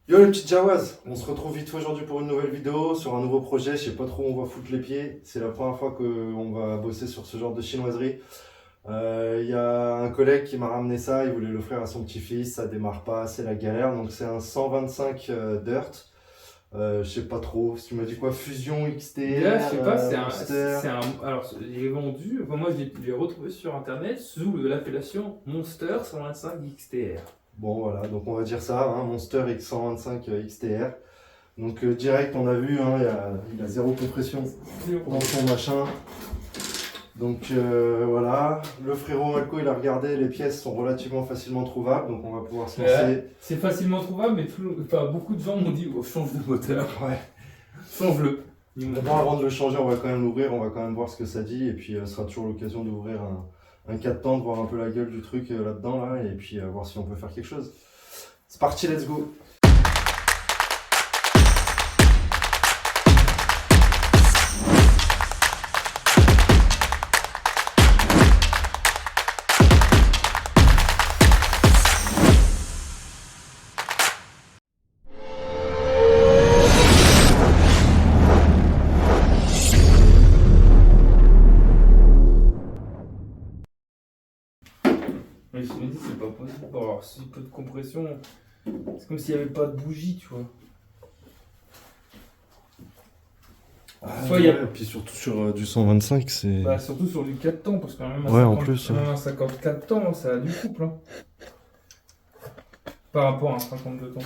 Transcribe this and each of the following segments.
Yo les petites Jawaz, on se retrouve vite fait aujourd'hui pour une nouvelle vidéo sur un nouveau projet. Je sais pas trop où on va foutre les pieds. C'est la première fois qu'on va bosser sur ce genre de chinoiserie. Il y a un collègue qui m'a ramené ça, il voulait l'offrir à son petit-fils. Ça démarre pas, c'est la galère. Donc c'est un 125 Dirt. Je sais pas trop. Si tu m'as dit quoi, Fusion XTR, Là, je sais pas, Monster. alors, il est vendu, enfin, moi je l'ai retrouvé sur internet sous l'appellation Monster 125 XTR. Bon voilà, donc on va dire ça, hein, Monster X125 XTR. Donc direct, on a vu, hein, il a zéro compression dans son machin. Donc voilà, le frérot Malco il a regardé, les pièces sont relativement facilement trouvables, donc on va pouvoir se lancer. C'est facilement trouvable, mais beaucoup de gens m'ont dit oh, change de moteur, Ouais. change-le. D'abord avant de le changer, on va quand même l'ouvrir, on va quand même voir ce que ça dit, et puis ce sera toujours l'occasion d'ouvrir un 4 temps, de voir un peu la gueule du truc là-dedans, là, et puis voir si on peut faire quelque chose. C'est parti, let's go! Mais je me dis c'est pas possible pour avoir si peu de compression. C'est comme s'il n'y avait pas de bougie, tu vois. Et puis surtout sur du 125, c'est... Bah, surtout sur du 4 temps, parce que même Ouais, en plus, même un 54 temps, ça a du couple. Hein. Par rapport à un 52 temps.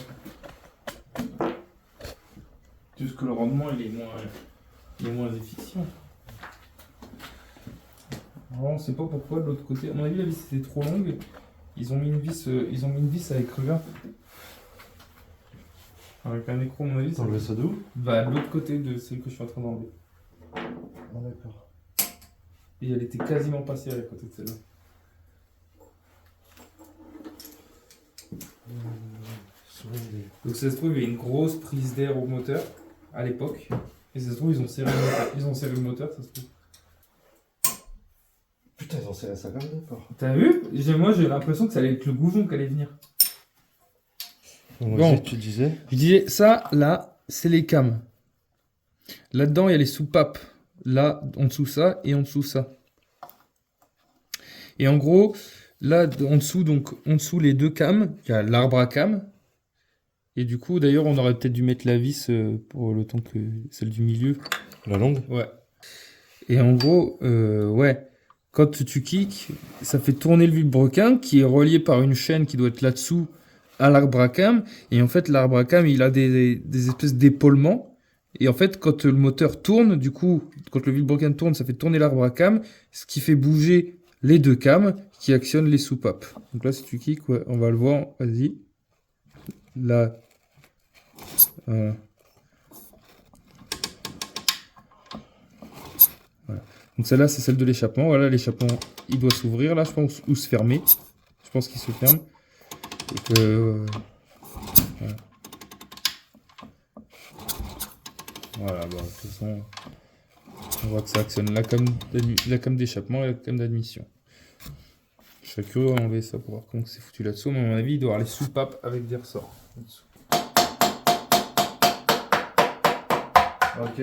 Juste que le rendement il est moins efficient. Alors, on sait pas pourquoi de l'autre côté. À mon avis, la vis était trop longue. Ils ont mis une vis avec revers. Avec un écrou, à mon avis. T'as enlevé ça d'où? Bah, de l'autre côté de celle que je suis en train d'enlever. Ah d'accord. Et elle était quasiment pas serrée à côté de celle-là. Donc ça se trouve, il y a une grosse prise d'air au moteur à l'époque. Et ça se trouve, ils ont serré le moteur, ça se trouve. Putain, ils ont serré ça comme d'accord. T'as vu? Moi, j'ai l'impression que ça allait être le goujon qui allait venir. Bon, tu disais? Je disais, ça, là, c'est les cams. Là-dedans, il y a les soupapes. Là, en dessous ça, et en dessous ça. Et en gros, là, en dessous les deux cams, il y a l'arbre à cam. Et du coup, d'ailleurs, on aurait peut-être dû mettre la vis pour le temps que celle du milieu. La longue? Ouais. Et en gros, ouais, quand tu kicks, ça fait tourner le vilebrequin qui est relié par une chaîne qui doit être là-dessous à l'arbre à cam. Et en fait, l'arbre à cam, il a des espèces d'épaulements. Et en fait, quand le moteur tourne, du coup, quand le vilebrequin tourne, ça fait tourner l'arbre à cam, ce qui fait bouger les deux cams qui actionnent les soupapes. Donc là, si tu kicks, ouais, on va le voir, vas-y. Là. Voilà. Donc celle-là, c'est celle de l'échappement. Voilà, l'échappement, il doit s'ouvrir là, je pense, ou se fermer. Je pense qu'il se ferme. Et que, voilà. Voilà, bah, de toute façon, on voit que ça actionne la cam d'échappement et la cam d'admission. Je serais curieux d'enlever ça pour voir comment c'est foutu là-dessous, mais à mon avis, il doit y avoir les soupapes avec des ressorts. Ok.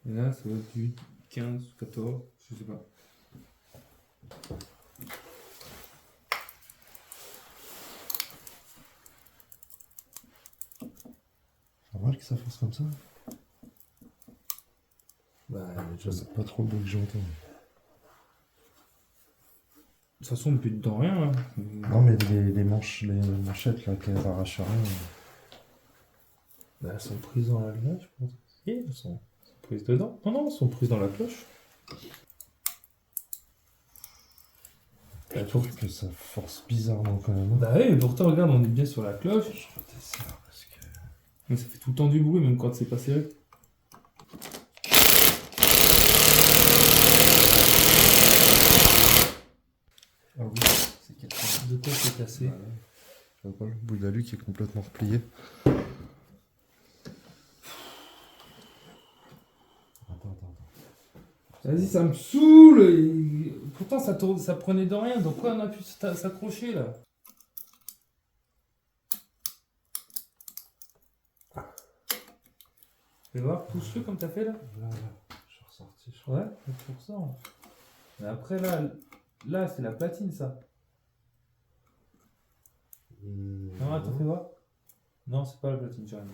Et là, ça va être du 15, 14, je sais pas. C'est normal que ça fasse comme ça. Bah, Je sais pas trop le bruit que j'entends. de toute façon, on ne peut dedans rien. Hein. Non, mais les manchettes là, qu'elles arrachent rien. Bah, elles sont prises dans la cloche, je pense. Oui, elles sont prises dedans. Non, non, elles sont prises dans la cloche. Je trouve que ça force bizarrement quand même. Bah oui, mais pourtant, regarde, on est bien sur la cloche. Je redesserre parce que... Mais ça fait tout le temps du bruit, même quand c'est pas serré. cassé. Le bout de l'alu qui est complètement replié. Attends. Vas-y, ça me saoule. Pourtant, ça prenait de rien. Donc, quoi, on a pu s'accrocher là? Fais voir, touche-le comme t'as fait là. Là, je suis ressorti. Je crois. Ouais, c'est pour ça. Mais après, là c'est la platine ça. Non, attends, fais voir. Non, c'est pas la platine, j'ai rien.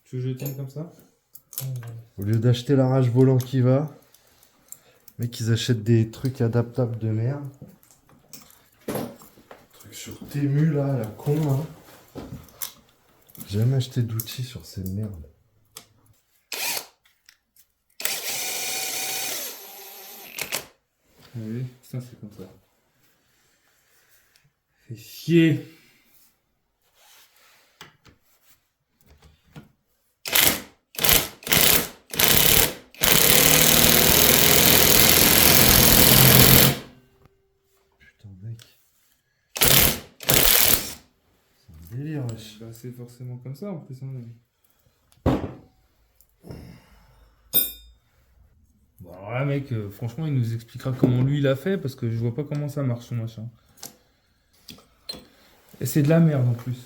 Tu veux que je tienne comme ça? Au lieu d'acheter la rage volant qui va, mec, ils achètent des trucs adaptables de merde. Truc sur Temu là, la con hein. J'ai jamais acheté d'outils sur ces merdes. Oui, ça c'est comme ça. Fait chier. Putain mec. C'est un délire wesh. Bah, c'est forcément comme ça en plus. Hein. Bon, alors là, mec, franchement, il nous expliquera comment lui il a fait parce que je vois pas comment ça marche son machin. Et c'est de la merde en plus.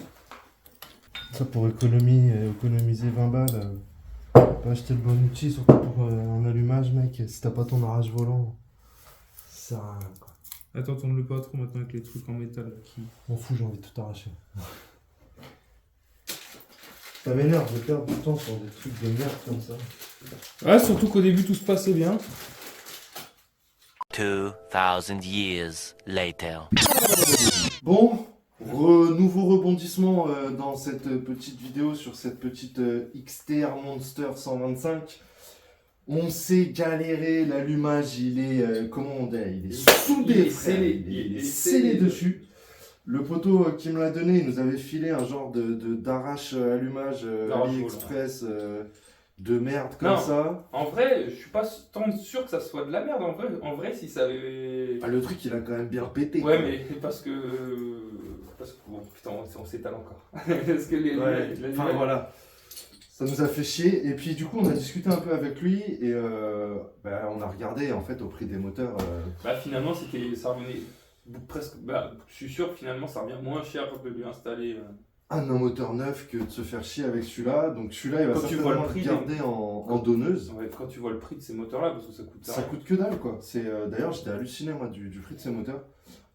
Ça pour économiser 20 balles. Pas acheter le bon outil, surtout pour un allumage mec. Si t'as pas ton arrache volant, ça sert à rien quoi. Attends, tourne-le pas trop maintenant avec les trucs en métal qui. M'en fous, j'ai envie de tout arracher. Ça m'énerve de perdre du temps sur des trucs de merde comme ça. Ouais, surtout qu'au début tout se passait bien. 2000 years later. Bon, nouveau rebondissement dans cette petite vidéo sur cette petite XTR Monster 125. On s'est galéré, l'allumage il est, comment on dit, il est soudé, frère. Il est scellé dessus. Le poteau qui me l'a donné, il nous avait filé un genre d'arrache allumage AliExpress de merde comme Non. ça. En vrai, je suis pas tant sûr que ça soit de la merde. En vrai si ça avait. Ah, le truc il a quand même bien pété. Ouais, quoi. mais parce que bon, putain, on s'étale encore. Parce que Ouais, enfin voilà. Ça nous a fait chier. Et puis du coup, on a discuté un peu avec lui et on a regardé en fait au prix des moteurs. Bah finalement, ça revenait presque. Bah, je suis sûr que finalement, ça revient moins cher de lui installer. Un moteur neuf que de se faire chier avec celui-là. Donc celui-là, il va Quand tu vois certainement le prix le garder en donneuse. Ouais, quand tu vois le prix de ces moteurs-là, parce que ça coûte Ça coûte que dalle quoi. D'ailleurs, j'étais halluciné moi du prix de ces moteurs.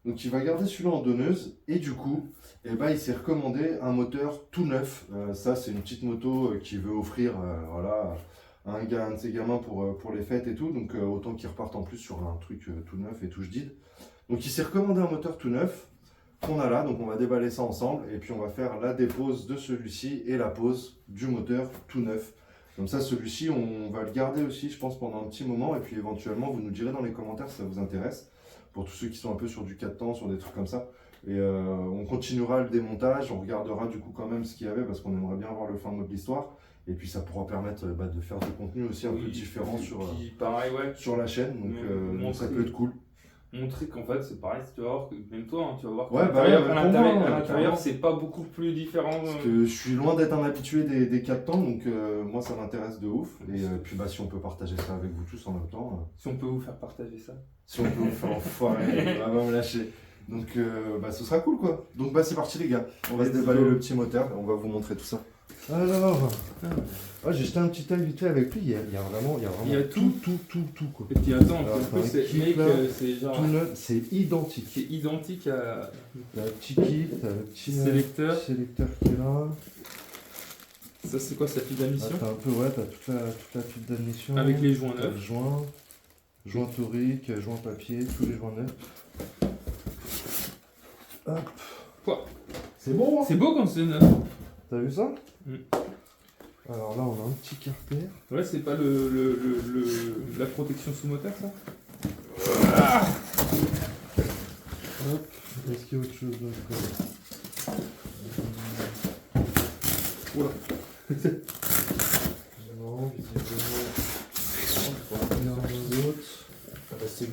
Donc il va garder celui-là en donneuse et du coup, il s'est recommandé un moteur tout neuf. Ça, c'est une petite moto qu'il veut offrir voilà, à un de ses gamins pour les fêtes et tout. Donc autant qu'il reparte en plus sur un truc tout neuf et tout jedid. Donc il s'est recommandé un moteur tout neuf qu'on a là. Donc on va déballer ça ensemble et puis on va faire la dépose de celui-ci et la pose du moteur tout neuf. Comme ça, celui-ci, on va le garder aussi, je pense, pendant un petit moment. Et puis éventuellement, vous nous direz dans les commentaires si ça vous intéresse. Pour tous ceux qui sont un peu sur du 4 temps, sur des trucs comme ça. Et on continuera le démontage, on regardera du coup quand même ce qu'il y avait parce qu'on aimerait bien voir le fin mot de l'histoire. Et puis ça pourra permettre de faire du contenu aussi un peu différent pareil, ouais. sur la chaîne. Donc ça peut être cool. Montrer qu'en fait c'est pareil, tu vas voir que même toi, tu vas voir Ouais, à l'intérieur c'est pas beaucoup plus différent. Parce que je suis loin d'être un habitué des 4 temps, donc moi ça m'intéresse de ouf. Et puis si on peut partager ça avec vous tous en même temps. Si on peut vous faire partager ça. Si on peut vous faire enfoirer, on va me lâcher. Donc ce sera cool quoi. Donc c'est parti les gars, on va se déballer le petit moteur et on va vous montrer tout ça. Alors, j'ai jeté un petit œil vite fait avec lui, il y a vraiment tout quoi. Et puis attends, Alors, c'est genre... Tout neuf, c'est identique. C'est identique à... T'as le petit kit, t'as le petit sélecteur qui est là. Ça c'est quoi, cette petite admission? T'as un peu, t'as toute la petite d'admission. Avec les joints T'as le neufs. joint torique, joint papier, tous les joints neufs. Hop. Quoi? C'est bon hein? C'est beau quand c'est neuf. T'as vu ça? Alors là, on a un petit carter. Ouais, c'est pas la protection sous moteur, ça? Hop, est-ce qu'il y a autre chose encore? Oula. Non, visiblement. On va regarder les autres. C'est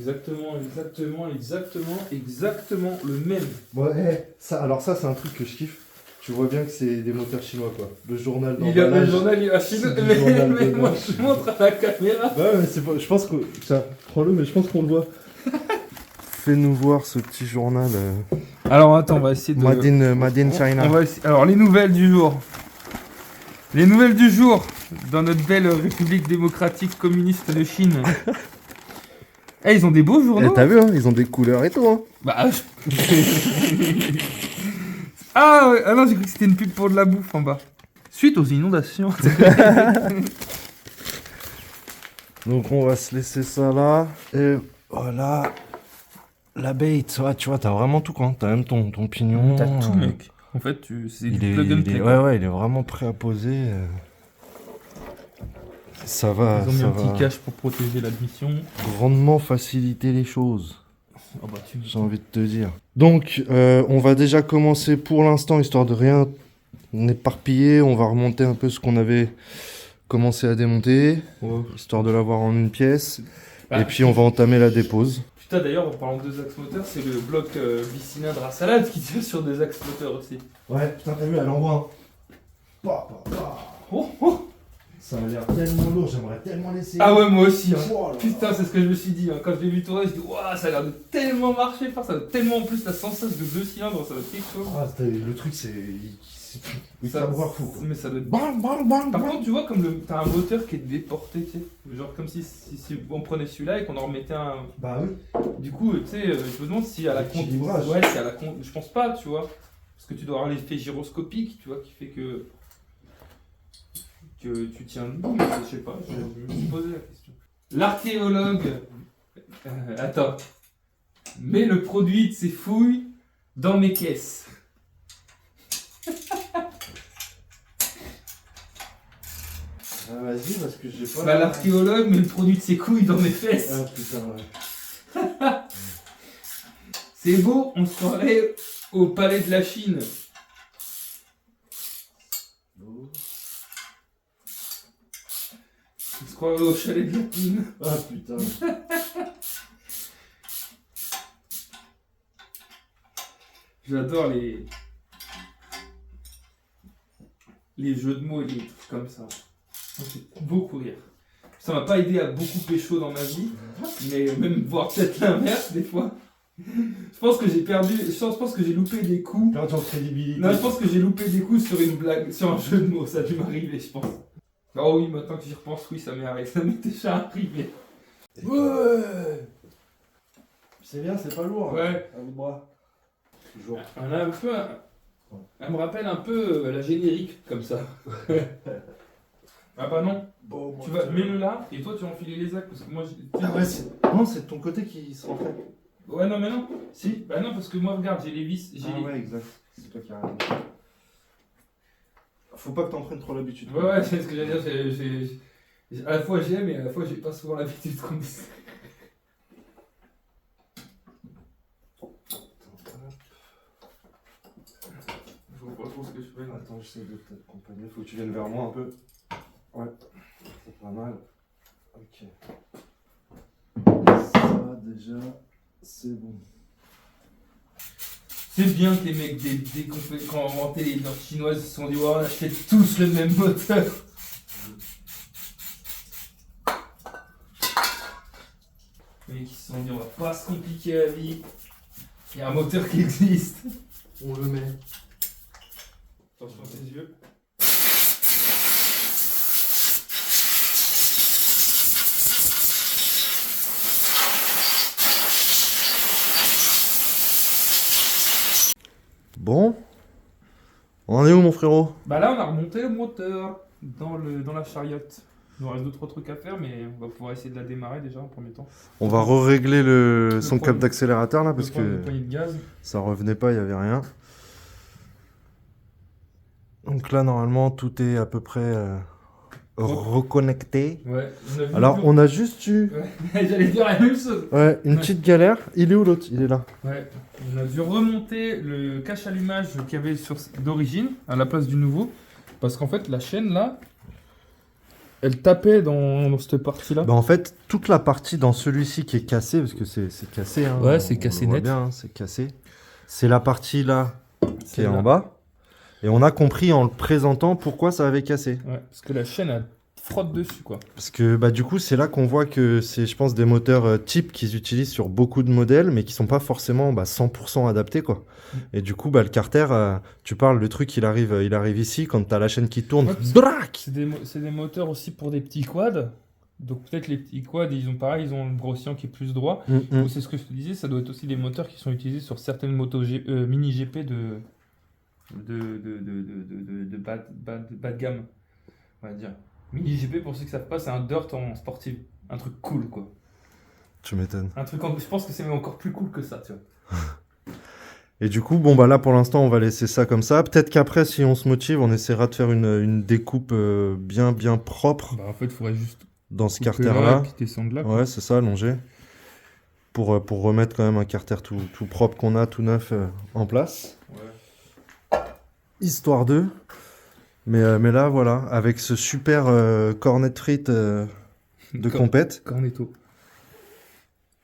exactement le même. Ouais, ça c'est un truc que je kiffe. Tu vois bien que c'est des moteurs chinois quoi. Le journal Il a le d'emballage. journal, il a Chine, c'est du journal mais de moi vache. je montre à la caméra. Ouais, mais c'est pas... je pense que... Tiens, prends-le, mais je pense qu'on le voit. Fais-nous voir ce petit journal. Alors attends, on va essayer de... Made in China. On va essayer... Alors les nouvelles du jour. Les nouvelles du jour dans notre belle République démocratique communiste de Chine. Eh, ils ont des beaux Eh, journaux. t'as vu, hein, ils ont des couleurs et tout. Hein. Bah, ah, ouais, ah non, j'ai cru que c'était une pub pour de la bouffe en bas. Suite aux inondations. Donc on va se laisser ça là. Et voilà. La bait, ouais, tu vois, t'as vraiment tout quand. T'as même ton pignon. T'as tout, mec. En fait, c'est du plug and play. Ouais, il est vraiment prêt à poser. Ça va. Ils ont mis ça un va petit cache pour protéger l'admission. grandement faciliter les choses. Oh bah, J'ai envie de te dire. Donc, on va déjà commencer pour l'instant, histoire de rien éparpiller. On va remonter un peu ce qu'on avait commencé à démonter, histoire de l'avoir en une pièce. Bah, et puis, on va entamer la dépose. Putain, d'ailleurs, en parlant de deux axes moteurs, c'est le bloc bicylindre à salade qui tient sur deux axes moteurs aussi. Ouais, putain, t'as vu, elle envoie. Oh, oh. Ça a l'air tellement lourd, j'aimerais tellement l'essayer. Ah ouais, moi aussi. Hein. Oh là là. Putain, c'est ce que je me suis dit. Hein. Quand je l'ai vu tourner, je dis, waouh, ça a l'air de tellement marcher. Ça a tellement en plus la sensation de deux cylindres, ça va être quelque chose. Ah, le truc, c'est. Il Ça- faut avoir fou, quoi. Mais ça doit être. Bang, bang, bang, Par bang. contre, tu vois, comme t'as un moteur qui est déporté, tu sais. Genre comme si on prenait celui-là et qu'on en remettait un. Bah oui. Du coup, tu sais, je me demande si à la L'équilibrage. Ouais, si à la je pense pas, tu vois. Parce que tu dois avoir l'effet gyroscopique, tu vois, qui fait que tu tiens debout, mais je sais pas, je me suis posé la question. L'archéologue, attends, met le produit de ses fouilles dans mes caisses. Ah, vas-y, parce que j'ai pas. Bah, l'archéologue met le produit de ses couilles dans mes fesses. Ah putain, ouais. C'est beau, on se croirait au palais de la Chine. On se croirait au chalet de la Chine. Ah putain. J'adore les jeux de mots et les trucs comme ça. Ça me fait beaucoup rire. Ça m'a pas aidé à beaucoup pécho dans ma vie, mais même voir peut-être l'inverse des fois. Je pense que j'ai perdu, je pense que j'ai loupé des coups. Perdu en crédibilité. Non, je pense que j'ai loupé des coups sur une blague, sur un jeu de mots, ça a dû m'arriver, je pense. Oh oui, maintenant que j'y repense, oui, ça m'est arrivé, ça m'est déjà arrivé. Ouais. C'est bien, c'est pas lourd. Ouais. À bout de bras. Toujours. On a un peu, elle me rappelle un peu la générique, comme ça. Ah bah non, Bon, tu vas, mets-le là, et toi tu vas enfiler les actes, parce que moi, Ah ouais, non, c'est de ton côté qui se rentrait. Ouais, non, mais non. Si. Bah non, parce que moi, regarde, j'ai les vis. Ah ouais, exact. C'est toi qui as raison. Faut pas que t'en prennes trop l'habitude. Ouais, c'est ce que j'allais dire. À la fois j'aime et à la fois j'ai pas souvent l'habitude qu'on dise. Je vois pas trop ce que je fais. Attends, j'essaie de t'accompagner. Faut que tu viennes vers moi un peu. Ouais. C'est pas mal. Ok. Ça, déjà, c'est bon. C'est bien que les mecs qui ont inventé les normes chinoises se sont dit, ouais, on achète tous le même moteur. Les mecs qui se sont dit, on va pas se compliquer la vie. Il y a un moteur qui existe. On le met. Attention à tes yeux. Bon. On est où, mon frérot? Bah là, on a remonté le moteur dans la chariote. Il nous reste 2-3 trucs à faire, mais on va pouvoir essayer de la démarrer déjà en premier temps. On va régler son premier- câble d'accélérateur là parce Je vais prendre que une poignée de gaz. ça revenait pas, il y avait rien. Donc là, normalement, tout est à peu près reconnecté. Ouais, on a vu Alors, on a juste eu Ouais, j'allais dire la même chose. une petite galère. Il est où l'autre? Il est là. Ouais, on a dû remonter le cache allumage qu'il y avait d'origine à la place du nouveau. Parce qu'en fait, la chaîne là, elle tapait dans cette partie-là. Bah en fait, toute la partie dans celui-ci qui est cassée, parce que c'est cassé, hein, Ouais, c'est on cassé le voit net. bien, hein, c'est cassé. C'est la partie là qui est Celle-là. en bas. Et on a compris en le présentant pourquoi ça avait cassé. Ouais, parce que la chaîne, elle frotte dessus, quoi. Parce que bah, du coup, c'est là qu'on voit que c'est, je pense, des moteurs type qu'ils utilisent sur beaucoup de modèles, mais qui sont pas forcément 100% adaptés, quoi. Et du coup, bah, le carter, tu parles, le truc, il arrive ici, quand t'as la chaîne qui tourne, Ouais, parce que braque. C'est des moteurs aussi pour des petits quads. Donc peut-être les petits quads, ils ont pareil, ils ont le grossissant qui est plus droit. Ou c'est ce que je te disais, ça doit être aussi des moteurs qui sont utilisés sur certaines motos mini GP de bas de gamme, on va dire. Mini GP, pour ceux qui savent pas, c'est un dirt en sportif. Un truc cool, quoi. Tu m'étonnes. Un truc, je pense que c'est même encore plus cool que ça, tu vois. Et du coup, bon, bah là, pour l'instant, on va laisser ça comme ça. Peut-être qu'après, si on se motive, on essaiera de faire une découpe bien propre Bah, en fait, il faudrait juste dans ce couper là, carter-là. et puis descendre là, quoi. Ouais, c'est ça, allongé. Pour remettre quand même un carter tout propre qu'on a, tout neuf en place. Ouais. Histoire de. Mais là, voilà, avec ce super cornet de frites de compète. Cornetto.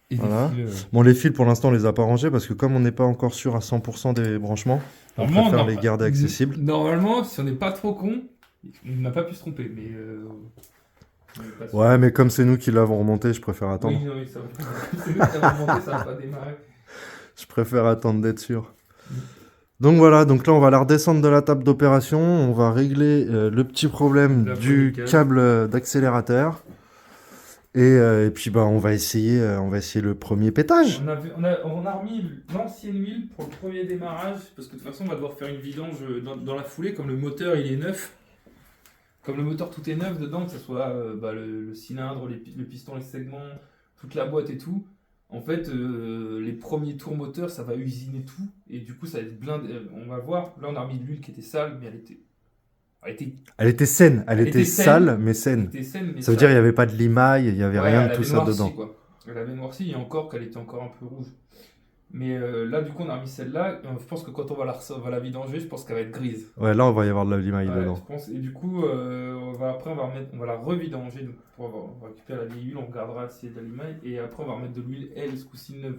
Et Voilà. des fils, Bon, les fils, pour l'instant, on les a pas rangés parce que comme on n'est pas encore sûr à 100% des branchements, on Normalement, préfère non, les garder accessibles. Normalement, si on n'est pas trop con, on n'a pas pu se tromper. Mais on est pas sûr. Ouais, mais comme c'est nous qui l'avons remonté, je préfère attendre. Oui, non, mais ça va. C'est nous qui avons monté, ça va pas démarrer. Je préfère attendre d'être sûr. Donc voilà, donc là on va la redescendre de la table d'opération, on va régler le petit problème La du poignée de câble d'accélérateur et puis bah on va essayer le premier pétage. On a remis l'ancienne huile pour le premier démarrage, parce que de toute façon on va devoir faire une vidange dans la foulée, comme le moteur il est neuf. Comme le moteur tout est neuf dedans, que ce soit le cylindre, le piston, les segments, toute la boîte et tout. En fait, les premiers tours moteurs, ça va usiner tout. Et du coup, ça va être blindé. On va voir. Là, on a remis de l'huile qui était sale, mais Elle était saine, elle était sale mais saine. Ça veut dire il n'y avait pas de limaille, il n'y avait rien de tout ça dedans. Quoi. Elle avait noirci et encore qu'elle était encore un peu rouge. Mais là, du coup, on a remis celle-là. Et je pense que quand on va la vidanger, je pense qu'elle va être grise. Ouais, là on va y avoir de la limaille Ouais, dedans. je pense. Et du coup, après, on va la revidanger. Donc, on va récupérer la vieille huile, on regardera s'il y a de la limaille. Et après, on va remettre de l'huile, ce coup-ci neuve.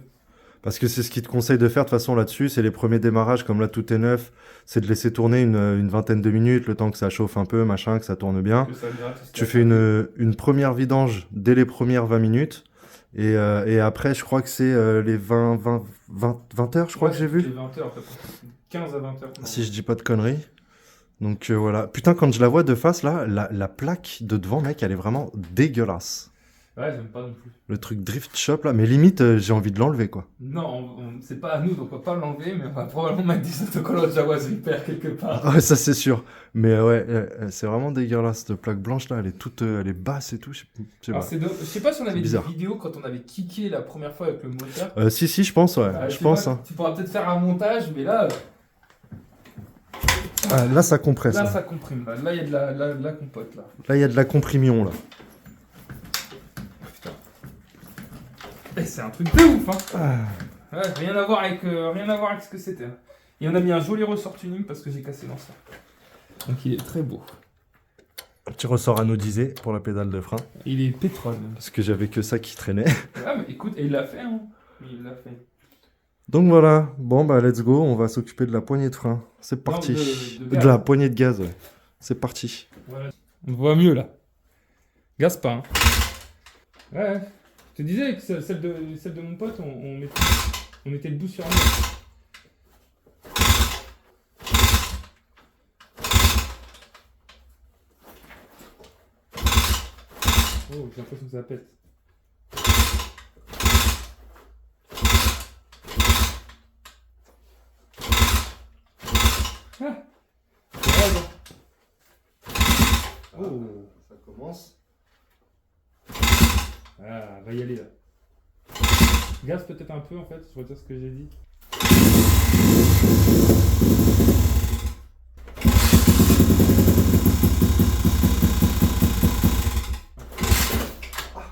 Parce que c'est ce qu'ils te conseille de faire de toute façon là-dessus, c'est les premiers démarrages, comme là tout est neuf, c'est de laisser tourner une vingtaine de minutes, le temps que ça chauffe un peu, machin, que ça tourne bien. Que ça gratte, Tu fais une première vidange dès les premières 20 minutes. Et après, je crois que c'est les 20 heures, je crois que j'ai vu. Les 20 heures, à peu près. 15 à 20 heures. Si je dis pas de conneries. Donc voilà. Putain, quand je la vois de face, là, la plaque de devant, mec, elle est vraiment dégueulasse. Ouais, j'aime pas non plus. Le truc drift shop, là. Mais limite, j'ai envie de l'enlever, quoi. Non, c'est pas à nous, donc on va pas l'enlever, mais on va probablement mettre des autocollants de Jaguar Repair quelque part. Ouais, ça c'est sûr. Mais ouais, c'est vraiment dégueulasse. Cette plaque blanche, là, elle est toute elle est basse et tout. Je sais pas. Je sais pas si on avait des bizarre. vidéos quand on avait kické la première fois avec le moteur. Si, je pense, ouais. Je je sais pense. pas, Hein. Tu pourras peut-être faire un montage, mais là. Ah, là, ça compresse. Là, Là, ça comprime. Là, il y a de la compote. Là. il y a de la comprimion, là. Putain. Eh, c'est un truc de ouf, hein. Ah. Ouais, rien à voir avec ce que c'était. Hein. Et on a mis un joli ressort tuning parce que j'ai cassé l'ancien. Donc il est très beau. Un petit ressort anodisé pour la pédale de frein. Il est pétrole. Parce que j'avais que ça qui traînait. Ah, mais écoute, et il l'a fait, hein. Il l'a fait. Donc voilà. Bon, bah, let's go. On va s'occuper de la poignée de frein. C'est parti. de De gaz. la poignée de gaz, ouais. C'est parti. Voilà. On voit mieux là. Gaz pas. Hein. Ouais. Je te disais que celle de mon pote, on mettait le bout sur nous. Oh, j'ai l'impression que ça pète. Ah. Oh. Ça commence. Ah, va y aller là. Gaz peut-être un peu en fait, je retire ce que j'ai dit.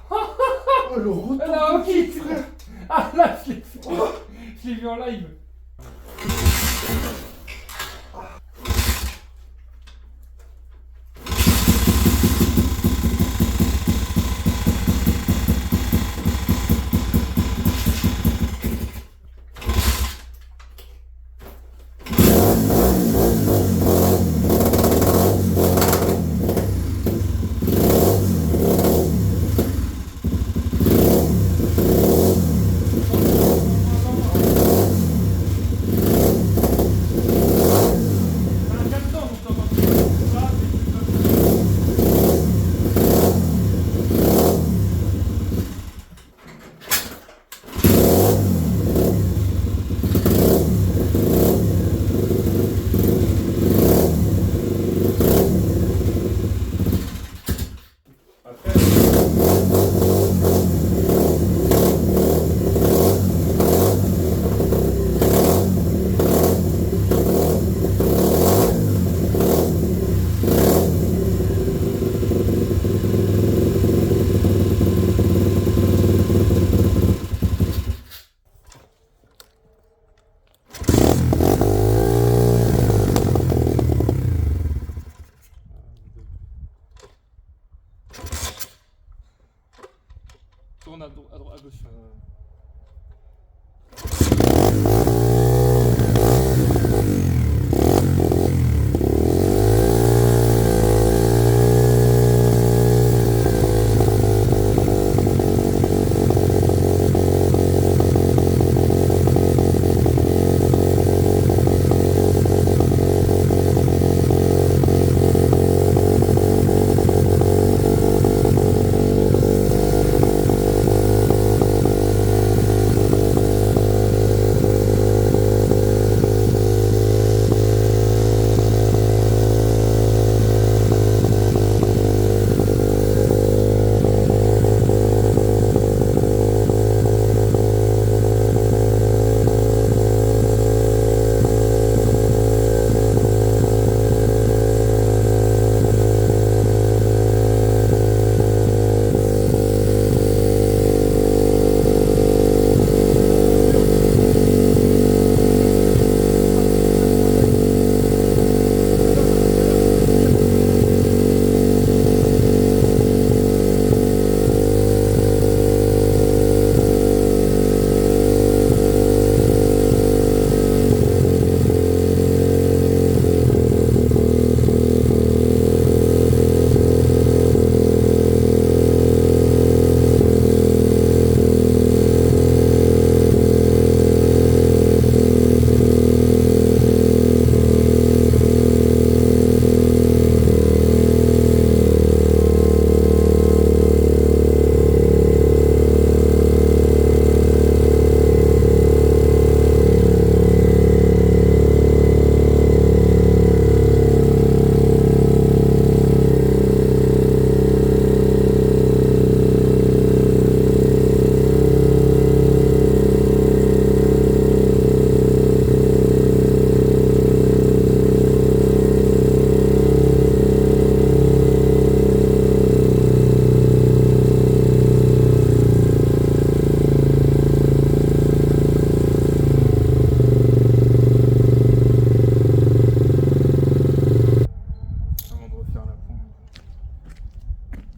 Oh, le retour. Ah là, ok, frère. Ah là, je l'ai fait. Je l'ai vu en live. Tourne à gauche.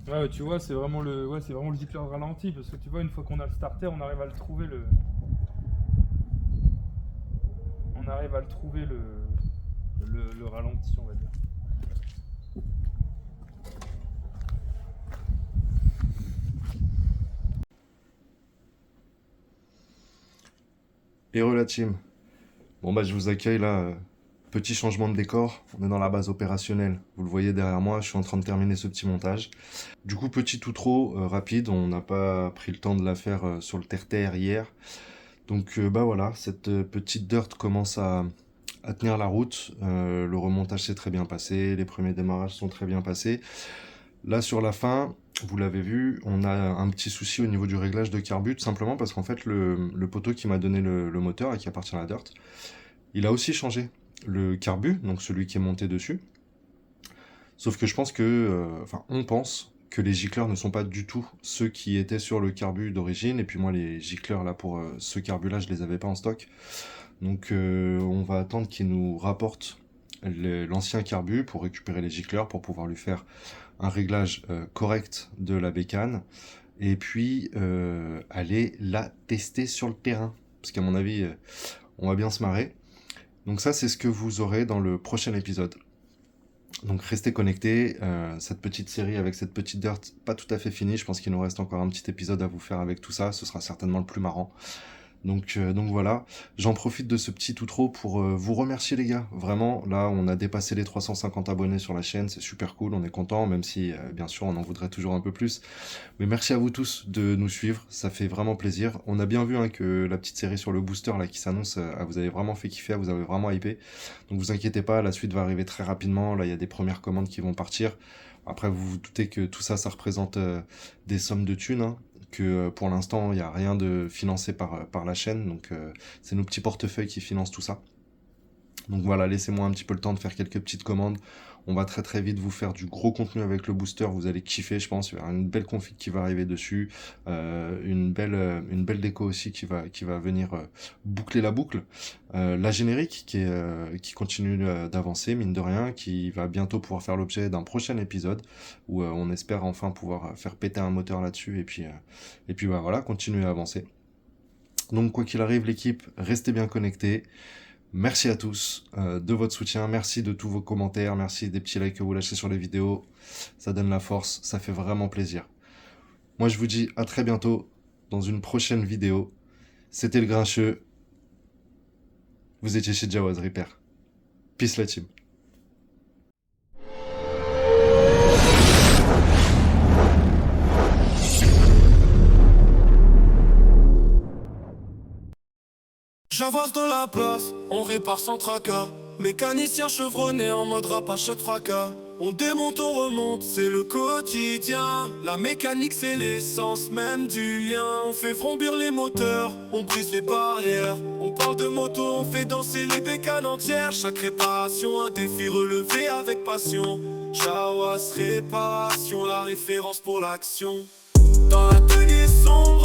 Ouais, tu vois, c'est vraiment le gicleur ralenti parce que tu vois, une fois qu'on a le starter, on arrive à le trouver le ralenti, on va dire. Hello la team. Bon bah je vous accueille là. Petit changement de décor. On est dans la base opérationnelle. Vous le voyez derrière moi, je suis en train de terminer ce petit montage. Du coup, petit outro rapide. On n'a pas pris le temps de la faire sur le terre-terre hier. Donc bah voilà, cette petite dirt commence à tenir la route. Le remontage s'est très bien passé. Les premiers démarrages sont très bien passés. Là sur la fin, vous l'avez vu, on a un petit souci au niveau du réglage de carbu, tout simplement parce qu'en fait le poteau qui m'a donné le moteur et qui appartient à la dirt, il a aussi changé le carbu, donc celui qui est monté dessus. Sauf que je pense que, on pense que les gicleurs ne sont pas du tout ceux qui étaient sur le carbu d'origine. Et puis moi, les gicleurs là pour ce carbu-là, je les avais pas en stock. Donc on va attendre qu'ils nous rapportent l'ancien carbu pour récupérer les gicleurs, pour pouvoir lui faire un réglage correct de la bécane. Et puis aller la tester sur le terrain. Parce qu'à mon avis, on va bien se marrer. Donc ça, c'est ce que vous aurez dans le prochain épisode. Donc restez connectés, cette petite série avec cette petite dirt, pas tout à fait finie, je pense qu'il nous reste encore un petit épisode à vous faire avec tout ça, ce sera certainement le plus marrant. Donc voilà, j'en profite de ce petit outro pour vous remercier les gars, vraiment, là on a dépassé les 350 abonnés sur la chaîne, c'est super cool, on est content, même si bien sûr on en voudrait toujours un peu plus. Mais merci à vous tous de nous suivre, ça fait vraiment plaisir. On a bien vu que la petite série sur le booster là qui s'annonce, vous avez vraiment fait kiffer, vous avez vraiment hypé. Donc vous inquiétez pas, la suite va arriver très rapidement, là il y a des premières commandes qui vont partir. Après vous vous doutez que tout ça, ça représente des sommes de thunes, hein, que pour l'instant il n'y a rien de financé par la chaîne, donc c'est nos petits portefeuilles qui financent tout ça. Donc voilà, laissez-moi un petit peu le temps de faire quelques petites commandes. On va très très vite vous faire du gros contenu avec le booster, vous allez kiffer je pense, il y aura une belle config qui va arriver dessus, une belle déco aussi qui va venir boucler la boucle. La générique qui continue d'avancer, mine de rien, qui va bientôt pouvoir faire l'objet d'un prochain épisode, où on espère enfin pouvoir faire péter un moteur là-dessus, et puis bah, voilà, continuer à avancer. Donc quoi qu'il arrive l'équipe, restez bien connectés. Merci à tous de votre soutien, merci de tous vos commentaires, merci des petits likes que vous lâchez sur les vidéos, ça donne la force, ça fait vraiment plaisir. Moi je vous dis à très bientôt dans une prochaine vidéo. C'était le Grincheux, vous étiez chez Jawaz Repair. Peace la team. J'avance dans la place, on répare sans tracas. Mécanicien chevronné en mode rapache de fracas. On démonte, on remonte, c'est le quotidien. La mécanique c'est l'essence même du lien. On fait vrombir les moteurs, on brise les barrières. On parle de moto, on fait danser les bécanes entières. Chaque réparation un défi relevé avec passion. Jawaz Réparation, la référence pour l'action. Dans l'atelier sombre